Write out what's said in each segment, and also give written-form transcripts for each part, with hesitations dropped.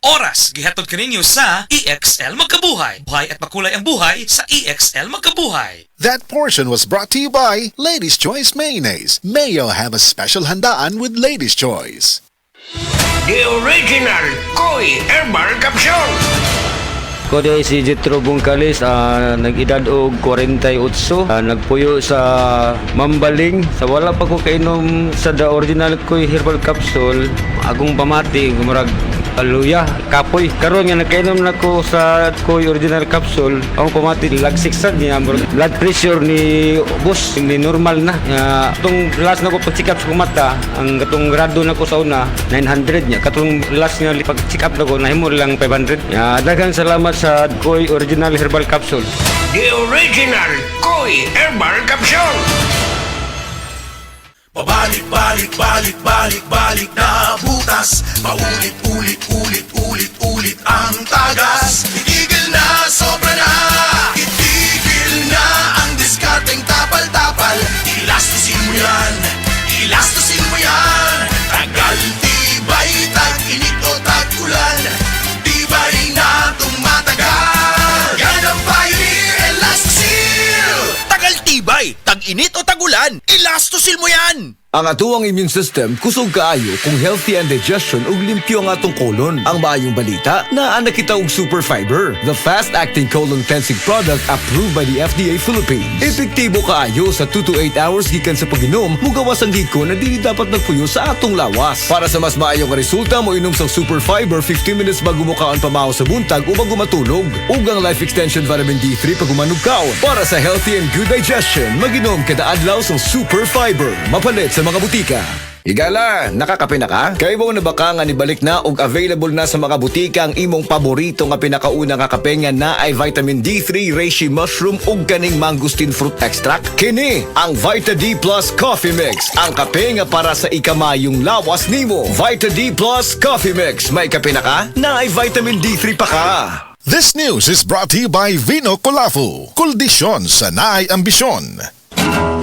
Oras gihatod kaninyo sa EXL Magkabuhay. Buhay at makulay ang buhay sa EXL Magkabuhay. That portion was brought to you by Ladies' Choice Mayonnaise. Mayo have a special handaan with Ladies' Choice. The original Koi Herbal Capsule. Ko di si Jetro Bungkalis, nag-edad og 48, nagpuyo sa Mambaling. Sa wala pa ko kainom sa the original Koi Herbal Capsule, akong pamati, gumurag aluya, kapoy. Karon nga nakainom na ko sa Koi Original Capsule, akong pamati, lagsiksan niya. Blood pressure ni boss, ni normal na. Itong last na ko pag-check up sa mata, ang katong grado na ko sa una, 900 niya. Katong last nga pag-check up na ko, nahimo lang 500. Daghang salamat sa Koi Original Herbal Capsule. The original Koi Herbal Capsule. Pabalik na butas. Paulit-ulit ang tagas. Itigil na, sobra na. Itigil na ang diskarteng tapal-tapal. Ilastusin mo yan. Tagal, tibay, tag-init o tag-ulan. Tibay na tumatagal. Yan ang Pioneer Elastosil. Tagal, tibay, tag-init o tag-ulan. Ilastosil mo yan. Ang atuang immune system kusog kaayo kung healthy and digestion ug limpyo ang atong colon. Ang maayong balita na nakita og super fiber, the fast-acting colon cleansing product approved by the FDA Philippines. Epektibo kaayo sa 2 to 8 hours gikan sa pag-inom, mugawas ang giko na dili dapat nagpuyo sa atong lawas. Para sa mas maayong resulta, mo inom sa super fiber 15 minutes bago mo kaon pamahaw sa buntag o bago matulog. Ug ang life extension vitamin D3 pag umanog kaon. Para sa healthy and good digestion, mag-inom kada adlaw sa super fiber. Mapalit sa mga butika. Higala, nakakape na ka? Kaya mo na baka nga nibalik na og available na sa mga butika ang imong paborito nga pinakauna nga kape nga na ay vitamin D3, reishi mushroom ug kaning mangosteen fruit extract? Kini ang Vita D Plus Coffee Mix, ang kape nga para sa ikamayong lawas nimo. Vita D Plus Coffee Mix, may kape na ka? Na ay vitamin D3 pa ka. This news is brought to you by Vino Colafu. Kuldisyon sa naay ambisyon.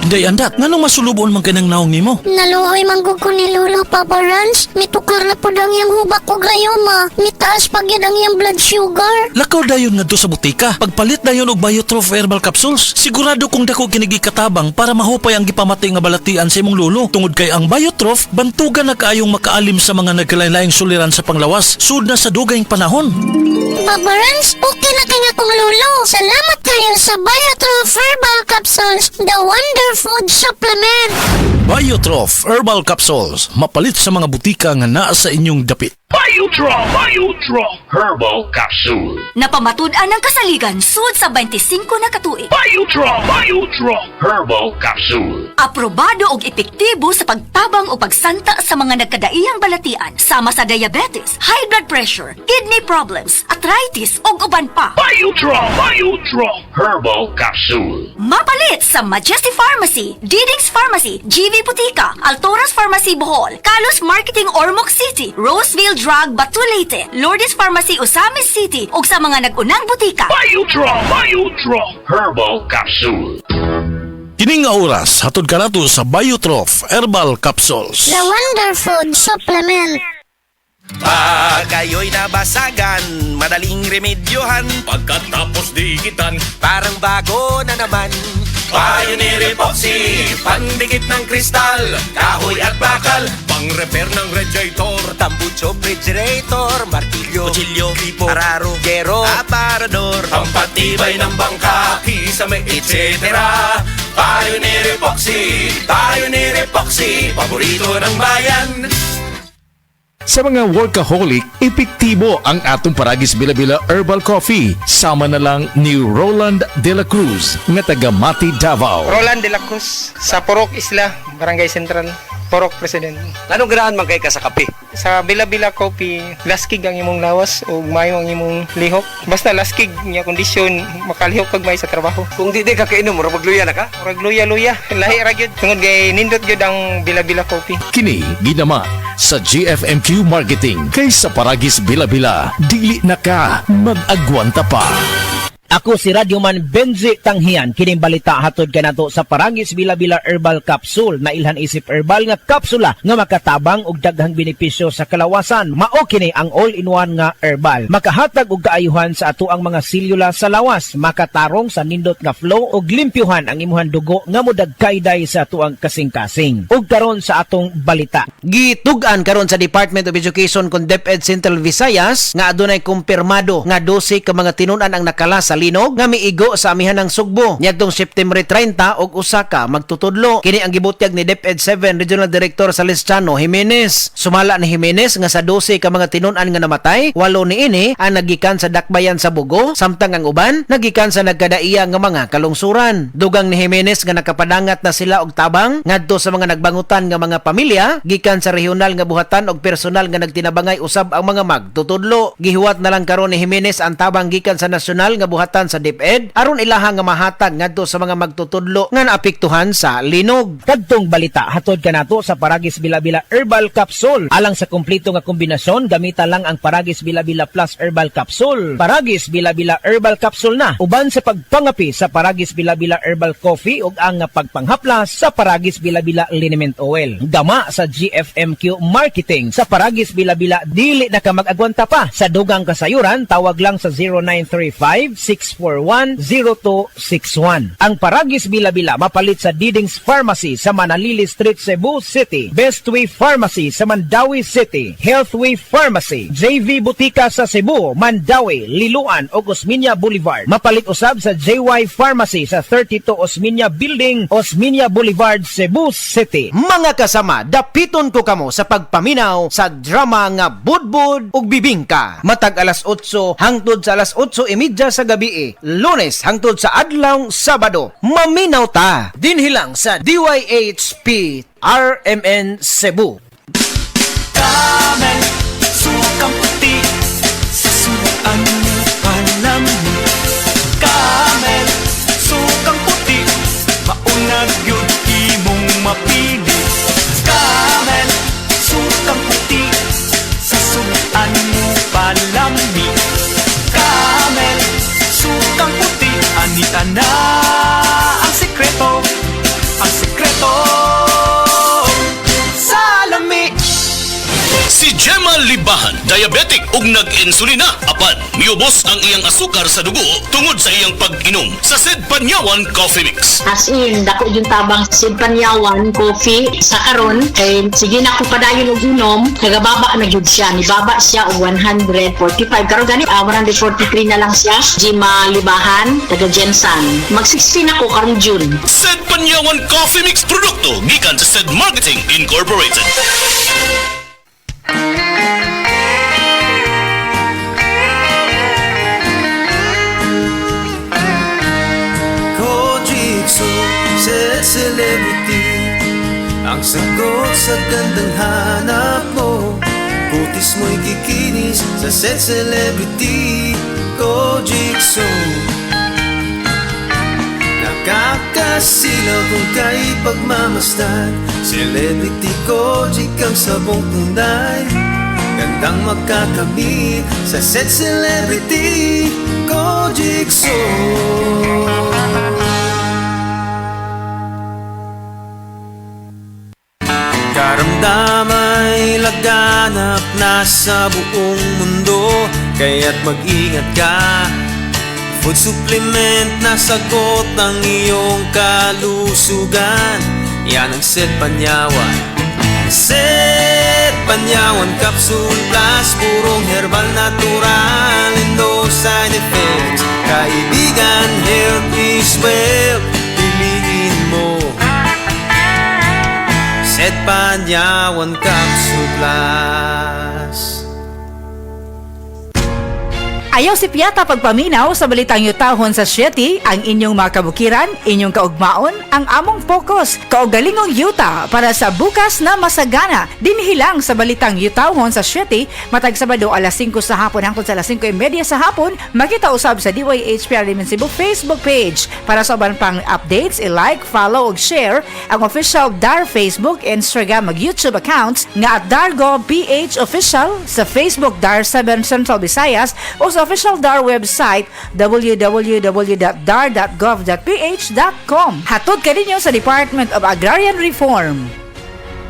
Day andat, nganong masulubon man kanang naong nimo? Naluoy manggug ko ni Lolo, Papa Rans. Mitukar na po ang iyang hubak ko gayoma. Mitaas pag yan ang iyang blood sugar. Lakaw dayon nga sa butika. Pagpalit dayon og Biotrof Herbal Capsules. Sigurado kung dako kinigi katabang para mahupay ang gipamati nga balatian sa imong lolo. Tungod kay ang Biotrof, bantugan na kaayong makaalim sa mga nagkalain-laing suliran sa panglawas. Sud na sa dugayng panahon. Papa Rans, okay na kaya kong lolo. Salamat kayo sa Biotrof Herbal Capsules, the Wonder Food Supplement. Biotrof Herbal Capsules. Mapalit sa mga butika nga naa sa inyong dapit. Biotrof Herbal Capsule. Napamatud-an ng kasaligan sud sa 25 na katuig. Biotrof Herbal Capsule. Aprobado og epektibo sa pagtabang o pagsanta sa mga nagkadaiyang balatian sama sa diabetes, high blood pressure, kidney problems, arthritis ug uban pa. Biotrof Herbal Capsule. Mapalit sa Majesty Pharmacy, Diding's Pharmacy, GV Putika, Altoras Pharmacy Bohol, Kalos Marketing Ormoc City, Roseville Drug Batulete, Lourdes Pharmacy Osamis City ug sa mga nag-unang butika. Biotrof Herbal Capsule. Kining nga oras, hatod ka nato sa Biotrof Herbal Capsules. The Wonder Food Supplement. Pag kayo'y nabasagan, madaling remedyohan. Pagkatapos dikitan, Parang bago na naman. Pioneer Epoxy, pandikit ng kristal, kahoy at bakal, pang-repair ng radiator, tambucho, refrigerator, martilyo, kutsilyo, kripo, araro, gero, aparador, pampatibay ng bangka, kisame, etc. Pioneer Epoxy, paborito ng bayan. Sa mga workaholic, epektibo ang atong Paragis Bila-Bila Herbal Coffee. Sama na lang ni Roland De La Cruz, nga taga Mati, Davao. Roland De La Cruz, sa Purok Isla, Barangay Central, Purok President. Anong ganahan man kay ka sa kape? Sa Bila-Bila Coffee, laskig ang imong lawas o mayo ang imong lihok. Basta laskig niya kondisyon, makalihok kag may sa trabaho. Kung di ka kainom, mura magluya na ka? Murag luya-luya, lahi ra gyud. Tungod kay nindot gyud ang Bila-Bila Coffee. Kini ginama sa GFMQ Marketing. Kay sa Paragis Bila-Bila, dili na ka mag-agwanta pa. Ako si Radyoman Benji Tanghian. Kining balita hatod kanato sa Paragis Bila-Bila Herbal Capsule na ilhan isip herbal nga kapsula nga makatabang og daghang benepisyo sa kalawasan. Mao kini ang all-in-one nga herbal. Makahatag og kaayuhan sa ato ang mga selula sa lawas, makatarong sa nindot nga flow og limpyuhan ang imuhang dugo nga modagkayday sa ato ang kasing-kasing. Ug karon sa atong balita. Gitug-an karon sa Department of Education kon DepEd Central Visayas nga adunay kumpirmado nga 12 ka mga tinunan ang nakala sa linog nga miigo sa amihan ng Sugbo. Niadtong September 30 og usa ka magtutudlo. Kini ang gibutyag ni DepEd 7 Regional Director Salesiano Jimenez. Sumala ni Jimenez nga sa 12 ka mga tinunan nga namatay, 8 niini ang nagikan sa dakbayan sa Bugo, samtang ang uban nagikan sa nagkadaiya nga mga kalungsuran. Dugang ni Jimenez nga nakapadangat na sila og tabang ngadto sa mga nagbangutan nga mga pamilya gikan sa regional nga buhatan og personal nga nagtinabangay usab ang mga magtutudlo. Gihuwat na lang karon ni Jimenez ang tabang gikan sa nasyonal nga buhatan sa DepEd aron ilaha nga mahatag ngadto sa mga magtutudlo nga naapektuhan sa linog. Kadtong balita hatod kanato sa Paragis Bila-Bila Herbal Capsule. Alang sa kumpleto nga kombinasyon, gamita lang ang Paragis Bila-Bila Plus Herbal Capsule. Paragis Bila-Bila Herbal Capsule na uban sa pagpangapi sa Paragis Bila-Bila Herbal Coffee ug ang pagpanghaplas sa Paragis Bila-Bila Liniment Oil. Gama sa GFMQ Marketing sa Paragis Bila-Bila dili na ka mag-agwanta pa. Sa dugang kasayuran, tawag lang sa 0935-641-0261. Ang Paragis Bila-Bila mapalit sa Didings Pharmacy sa Manalili Street, Cebu City, Bestway Pharmacy sa Mandawi City, Healthway Pharmacy, JV Butika sa Cebu, Mandawi, Liloan o Osmeña Boulevard. Mapalit usab sa JY Pharmacy sa 32 Osmeña Building, Osmeña Boulevard, Cebu City. Mga kasama, dapiton ko kamo sa pagpaminaw sa drama nga Budbud ug Bibingka. Matag alas 8 hangtod sa alas 8:30 sa gabi, Lunes hangtod sa adlaw Sabado. Maminaw ta dinhi lang sa DYHP RMN Cebu. Camel, sukang puti, sasuan mo palami. Camel, sukang puti, maunag yun imong mapili. Camel, sukang puti, sasuan mo palami. Camel, sukang puti, anita na ang sekreto, ang sekreto sa lami. Si Gemma Libahan, diabetic ug nag-insulina. Apan, miubos ang iyang asukar sa dugo tungod sa iyang pag-inom sa Sid Panyawan Coffee Mix. As in, dako yung tabang Sid Panyawan Coffee sa karon kay sige na ko padayon og inom, nagababa na gyud siya. Nibaba siya og 145. Karon gani 143 na lang siya. Gemma Libahan, taga Jensan. Mag-16 ako karong June. Sid Panyawan Coffee Mix produkto gikan sa Sid Marketing Incorporated. Set celebrity, ang sagot sa gandang hanap mo. Kutis mo'y kikinis sa set celebrity. Kojikso, nakakasilaw kung kay pagmamasdan. Celebrity Kojik ang sabong tunay, gandang magkakamit sa set celebrity. Kojikso. Karamdamay laganap na sa buong mundo, kaya't mag-ingat ka. Food supplement na sagot ang iyong kalusugan. Yan ang Sid Panyawan. Sid Panyawan Capsule Plus, purong herbal natural and no side effects. Kaibigan, health is wealth, piliin mo Sid Panyawan Capsule Plus. Ayaw si Piata pagpaminaw sa balitang yutahon sa Sieti, ang inyong mga kabukiran, inyong kaugmaon, ang among focus, kaugalingong yuta para sa bukas na masagana. Dinhilang sa balitang yutahon sa Sieti, matag Sabado alas 5 sa hapon hangtod sa alas 5:30 sa hapon, makita usab sa DYHP Arimen Cebu Facebook page. Para sa uban pang updates, i-like, follow ug share ang official DAR Facebook, Instagram ug YouTube accounts nga at Dargo PH Official sa Facebook DAR 7 Central Visayas o sa official DAR website www.dar.gov.ph.com. Hatod ka ninyo sa Department of Agrarian Reform.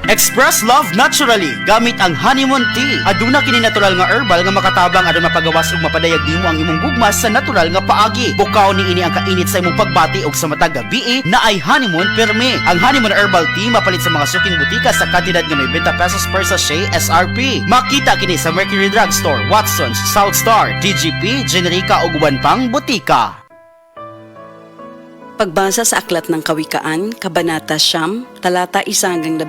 Express love naturally gamit ang honeymoon tea. Aduna kini natural nga herbal nga makatabang aron mapagawas ug mapadayag nimo ang imong gugmas sa natural nga paagi. Bukaw ni ini ang kainit sa imong pagbati ug sa matag gabi na ay honeymoon perme. Ang honeymoon herbal tea mapalit sa mga suking butika sa kantidad nga 90 pesos per sachet SRP. Makita kini sa Mercury Drugstore, Watson's, South Star, DGP, Generica ug uban pang butika. Pagbasa sa Aklat ng Kawikaan, Kabanata 9, talata 1-18,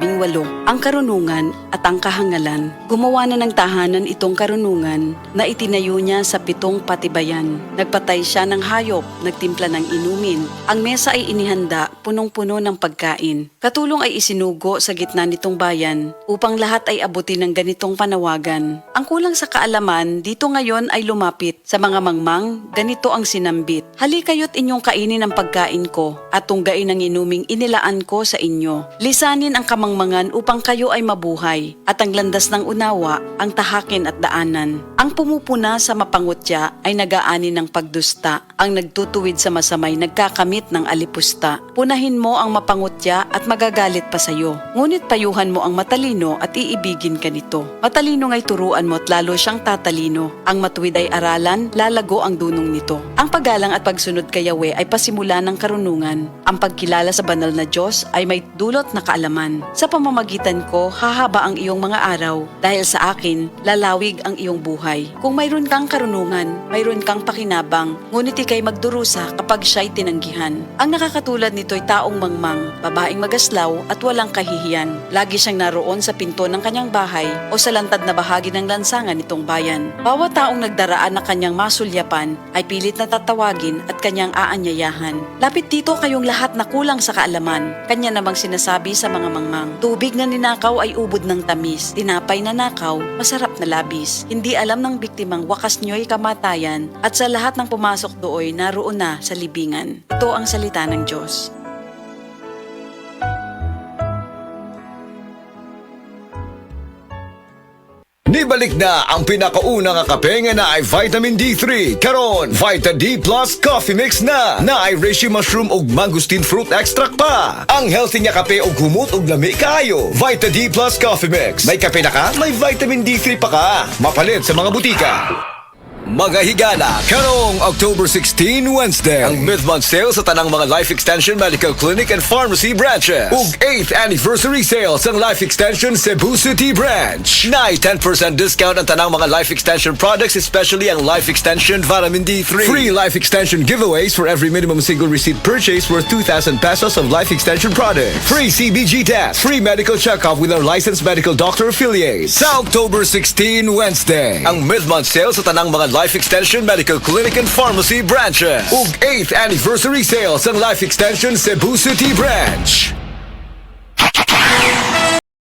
ang karunungan at ang kahangalan. Gumawa na ng tahanan itong karunungan na itinayo niya sa 7 patibayan. Nagpatay siya ng hayop, nagtimpla ng inumin. Ang mesa ay inihanda, punong-puno ng pagkain. Katulong ay isinugo sa gitna nitong bayan upang lahat ay abutin ng ganitong panawagan. Ang kulang sa kaalaman, dito ngayon ay lumapit. Sa mga mangmang, ganito ang sinambit. Halikayo't inyong kainin ang pagkain ko at tunggain ang inuming inilaan ko sa inyo. Lisanin ang kamangmangan upang kayo ay mabuhay at ang landas ng unawa ang tahakin at daanan. Ang pumupuna sa mapangutya ay nagaani ng pagdusta. Ang nagtutuwid sa masamay nagkakamit ng alipusta. Punahin mo ang mapangutya at magagalit pa sayo. Ngunit payuhan mo ang matalino at iibigin ka nito. Matalino nga'y turuan mo at lalo siyang tatalino. Ang matuwid ay aralan, lalago ang dunong nito. Ang paggalang at pagsunod kay Yahweh ay pasimula ng karunungan. Ang pagkilala sa banal na Diyos ay may dulot na kaalaman. Sa pamamagitan ko, hahaba ang iyong mga araw. Dahil sa akin, lalawig ang iyong buhay. Kung mayroon kang karunungan, mayroon kang pakinabang, ngunit ikay magdurusa kapag siya'y tinanggihan. Ang nakakatulad nito'y taong mangmang, babaeng magaslaw at walang kahihiyan. Lagi siyang naroon sa pinto ng kanyang bahay o sa lantad na bahagi ng lansangan nitong bayan. Bawat taong nagdaraan na kanyang masulyapan ay pilit na tatawagin at kanyang aanyayahan. Lapit dito kayong lahat na kulang sa kaalaman. Kanya namang sinasabi sa mga mangmang, tubig na ninakaw ay ubod ng tamis, tinapay na nakaw, masarap na labis. Hindi alam ng biktimang wakas nyo'y kamatayan at sa lahat ng pumasok dooy naroon na sa libingan. Ito ang salita ng Diyos. Nibalik na ang pinakauna nga kape nga na ay vitamin D3. Karon, Vita D Plus Coffee Mix na ay reishi mushroom ug mangosteen fruit extract pa. Ang healthy nga kape ug humot ug lami kaayo. Vita D Plus Coffee Mix. May kape na ka, may vitamin D3 pa ka. Mapalit sa mga butika. Mga higala, karong October 16, Wednesday, ang mid-month sale sa tanang mga Life Extension Medical Clinic and Pharmacy branches. Ug 8th anniversary sale sa Life Extension Cebu City branch. Na'y 10% discount ang tanang mga Life Extension products, especially ang Life Extension Vitamin D3. Free Life Extension giveaways for every minimum single receipt purchase worth 2,000 pesos of Life Extension products. Free CBG test. Free medical checkup with our licensed medical doctor affiliates. Sa October 16, Wednesday, ang mid-month sale sa tanang mga Life Extension Medical Clinic and Pharmacy branches. Ug 8th anniversary sale sa Life Extension Cebu City branch.